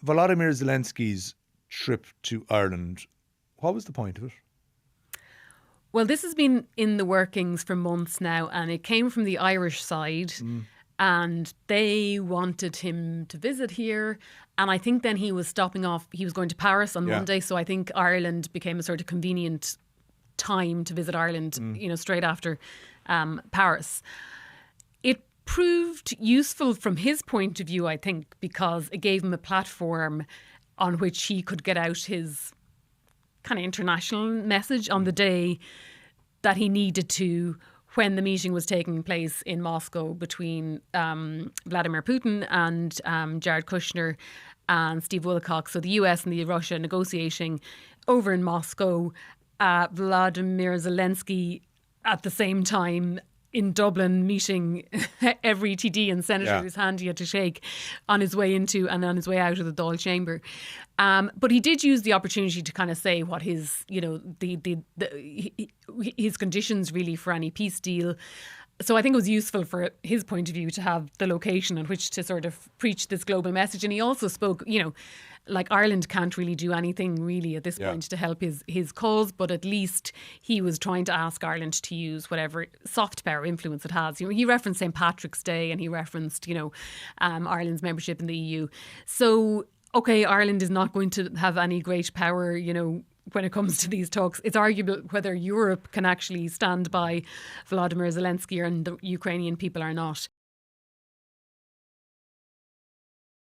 Volodymyr Zelensky's trip to Ireland, what was the point of it? Well, this has been in the workings for months now, and it came from the Irish side. And they wanted him to visit here. And I think then he was stopping off. He was going to Paris on Monday. So I think Ireland became a sort of convenient time to visit Ireland, straight after Paris. It proved useful from his point of view, I think, because it gave him a platform on which he could get out his kind of international message on the day that he needed to, when the meeting was taking place in Moscow between Vladimir Putin and Jared Kushner and Steve Wilcock. So the US and the Russia negotiating over in Moscow. Volodymyr Zelensky at the same time in Dublin meeting every TD and senator whose hand he had to shake on his way into and on his way out of the Dáil chamber. But he did use the opportunity to kind of say what his, his conditions really for any peace deal. So I think it was useful for his point of view to have the location on which to sort of preach this global message. And he also spoke, like Ireland can't really do anything really at this point to help his cause, but at least he was trying to ask Ireland to use whatever soft power influence it has. He referenced St. Patrick's Day and he referenced, Ireland's membership in the EU. So, okay, Ireland is not going to have any great power, when it comes to these talks. It's arguable whether Europe can actually stand by Volodymyr Zelensky and the Ukrainian people or not.